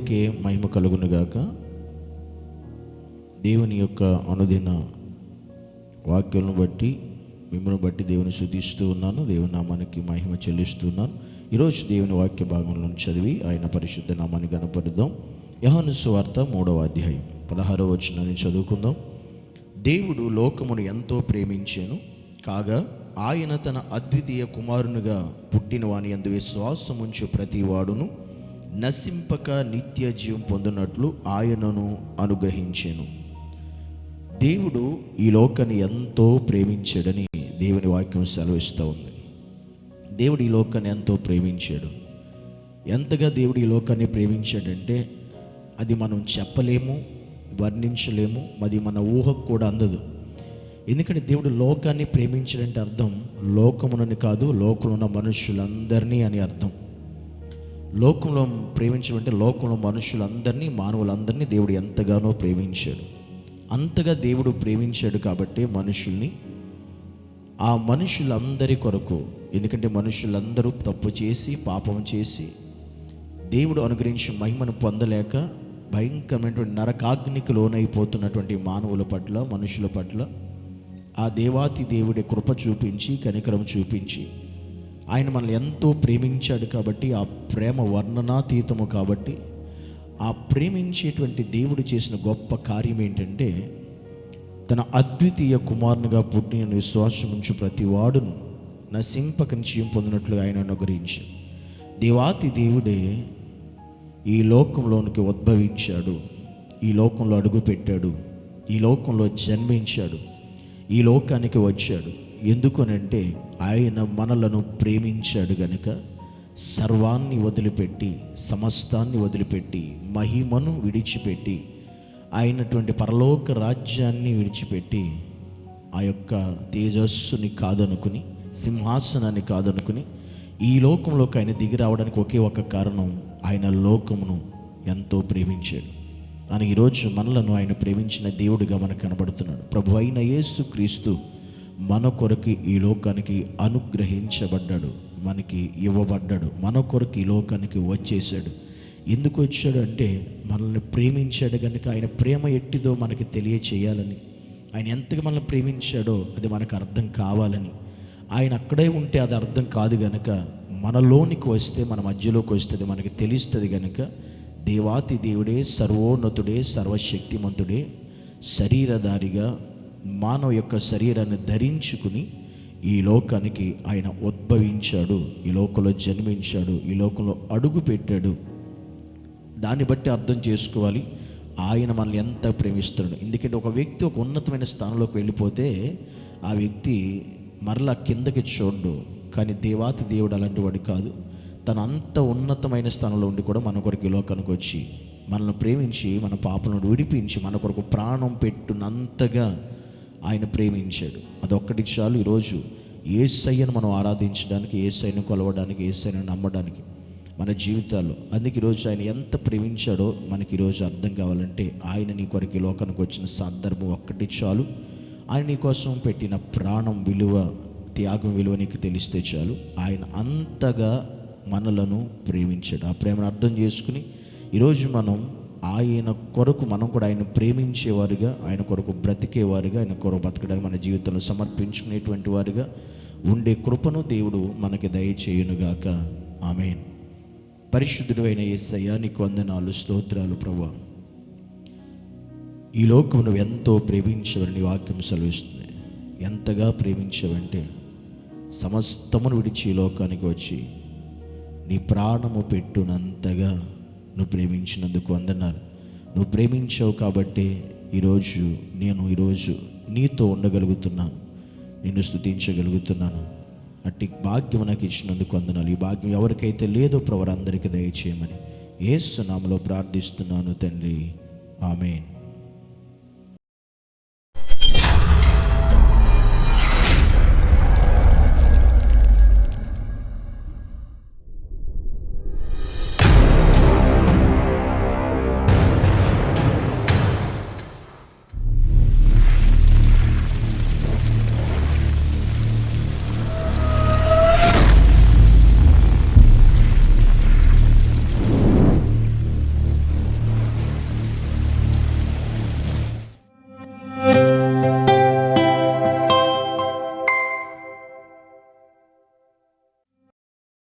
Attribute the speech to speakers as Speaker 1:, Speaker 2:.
Speaker 1: దేవునికే మహిమ కలుగునుగాక. దేవుని యొక్క అనుదిన వాక్యాలను బట్టి మిమ్మల్ని బట్టి దేవుని స్తుతిస్తూ ఉన్నాను. దేవుని నామానికి మహిమ చెల్లిస్తున్నాను. ఈరోజు దేవుని వాక్య భాగంలో చదివి ఆయన పరిశుద్ధ నామాన్ని కనపడుదాం. యోహాను సువార్త 3వ అధ్యాయం 16వ వచనాన్ని చదువుకుందాం. దేవుడు లోకమును ఎంతో ప్రేమించెను, కాగా ఆయన తన అద్వితీయ కుమారునిగా పుట్టిన వాని యందు విశ్వాసముంచు ప్రతి వాడును నశింపక నిత్య జీవం పొందినట్లు ఆయనను అనుగ్రహించెను. దేవుడు ఈ లోకాన్ని ఎంతో ప్రేమించాడని దేవుని వాక్యం సెలవిస్తూ ఉంది. దేవుడు ఈ లోకాన్ని ఎంతో ప్రేమించాడు. ఎంతగా దేవుడు ఈ లోకాన్ని ప్రేమించాడంటే అది మనం చెప్పలేము, వర్ణించలేము, అది మన ఊహకు కూడా అందదు. ఎందుకంటే దేవుడు లోకాన్ని ప్రేమించాడంటే అర్థం లోకమునని కాదు, లోకంలో ఉన్న మనుషులందరినీ అని అర్థం. లోకంలో ప్రేమించడం అంటే లోకంలో మనుషులందరినీ, మానవులందరినీ దేవుడు ఎంతగానో ప్రేమించాడు. అంతగా దేవుడు ప్రేమించాడు కాబట్టి మనుషుల్ని, ఆ మనుషులందరి కొరకు, ఎందుకంటే మనుషులందరూ తప్పు చేసి పాపం చేసి దేవుడు అనుగ్రహించిన మహిమను పొందలేక భయంకరమైనటువంటి నరకాగ్నికి లోనైపోతున్నటువంటి మానవుల పట్ల, మనుషుల పట్ల ఆ దేవాతి దేవుడి కృప చూపించి, కనికరం చూపించి ఆయన మనల్ని ఎంతో ప్రేమించాడు కాబట్టి, ఆ ప్రేమ వర్ణనాతీతము కాబట్టి, ఆ ప్రేమించేటువంటి దేవుడు చేసిన గొప్ప కార్యం ఏంటంటే తన అద్వితీయ కుమారునిగా పుట్టిన విశ్వాసం నుంచి ప్రతి వాడును నశింపక నిత్యం పొందినట్లు ఆయన అనుగ్రహించాడు. దేవాతి దేవుడే ఈ లోకంలోనికి ఉద్భవించాడు, ఈ లోకంలో అడుగుపెట్టాడు, ఈ లోకంలో జన్మించాడు, ఈ లోకానికి వచ్చాడు. ఎందుకనంటే ఆయన మనలను ప్రేమించాడు గనుక సర్వాన్ని వదిలిపెట్టి, సమస్తాన్ని వదిలిపెట్టి, మహిమను విడిచిపెట్టి, అయినటువంటి పరలోక రాజ్యాన్ని విడిచిపెట్టి, ఆ యొక్క తేజస్సుని కాదనుకుని, సింహాసనాన్ని కాదనుకుని ఈ లోకంలోకి ఆయన దిగి రావడానికి ఒకే ఒక కారణం, ఆయన లోకమును ఎంతో ప్రేమించాడు. అని ఈరోజు మనలను ఆయన ప్రేమించిన దేవుడిగా మనకు కనబడుతున్నాడు. ప్రభు అయిన యేసు క్రీస్తు మన కొరకు ఈ లోకానికి అనుగ్రహించబడ్డాడు, మనకి ఇవ్వబడ్డాడు, మన కొరకు ఈ లోకానికి వచ్చేసాడు. ఎందుకు వచ్చాడు అంటే మనల్ని ప్రేమించాడు కనుక. ఆయన ప్రేమ ఎట్టిదో మనకి తెలియచేయాలని, ఆయన ఎంతగా మనల్ని ప్రేమించాడో అది మనకు అర్థం కావాలని. ఆయన అక్కడే ఉంటే అది అర్థం కాదు కనుక మనలోనికి వస్తే, మన మధ్యలోకి వస్తే అది మనకి తెలుస్తుంది కనుక దేవాతి దేవుడే, సర్వోన్నతుడే, సర్వశక్తిమంతుడే శరీరధారిగా మానవ యొక్క శరీరాన్ని ధరించుకుని ఈ లోకానికి ఆయన ఉద్భవించాడు, ఈ లోకంలో జన్మించాడు, ఈ లోకంలో అడుగు పెట్టాడు. దాన్ని బట్టి అర్థం చేసుకోవాలి ఆయన మనల్ని ఎంత ప్రేమిస్తాడు. ఎందుకంటే ఒక వ్యక్తి ఒక ఉన్నతమైన స్థానంలోకి వెళ్ళిపోతే ఆ వ్యక్తి మరలా కిందకి చూడు. కానీ దేవాతి దేవుడు అలాంటి వాడు కాదు. తను అంత ఉన్నతమైన స్థానంలో ఉండి కూడా మన కొరకు ఈ లోకానికి వచ్చి మనల్ని ప్రేమించి, మన పాపలను విడిపించి, మన కొరకు ప్రాణం పెట్టునంతగా ఆయన ప్రేమించాడు. అదొక్కటి చాలు ఈరోజు యేసయ్యను మనం ఆరాధించడానికి, యేసయ్యను కొలవడానికి, యేసయ్యను నమ్మడానికి మన జీవితాల్లో. అందుకే ఈరోజు ఆయన ఎంత ప్రేమించాడో మనకి ఈరోజు అర్థం కావాలంటే ఆయన నీ కొరకు ఈ లోకానికి వచ్చిన సందర్భం ఒక్కటి చాలు. ఆయన నీ కోసం పెట్టిన ప్రాణం విలువ, త్యాగం విలువ నీకు తెలిస్తే చాలు. ఆయన అంతగా మనలను ప్రేమించాడు. ఆ ప్రేమను అర్థం చేసుకుని ఈరోజు మనం ఆయన కొరకు, మనం కూడా ఆయన ప్రేమించేవారుగా, ఆయన కొరకు బ్రతికేవారుగా, ఆయన కొరకు బతకడానికి మన జీవితంలో సమర్పించుకునేటువంటి వారుగా ఉండే కృపను దేవుడు మనకి దయచేయునుగాక. ఆమేన్. పరిశుద్ధుడు అయిన యేసయ్యా నీకు వందనాలు, స్తోత్రాలు. ప్రభువా, ఈ లోకం నువ్వు ఎంతో ప్రేమించవని నీ వాక్యం సెలవిస్తుంది. ఎంతగా ప్రేమించవంటే సమస్తమును విడిచి ఈ లోకానికి వచ్చి నీ ప్రాణము పెట్టునంతగా నువ్వు ప్రేమించినందుకు వందనాలు. నువ్వు ప్రేమించావు కాబట్టి నేను ఈరోజు నీతో ఉండగలుగుతున్నాను, నిన్ను స్తుతించగలుగుతున్నాను. అట్టి భాగ్యం నాకు ఇచ్చినందుకు వందనాలు. ఈ భాగ్యం ఎవరికైతే లేదో ప్రభు అందరికీ దయచేయమని యేసు నామములో ప్రార్థిస్తున్నాను తండ్రి. ఆమేన్.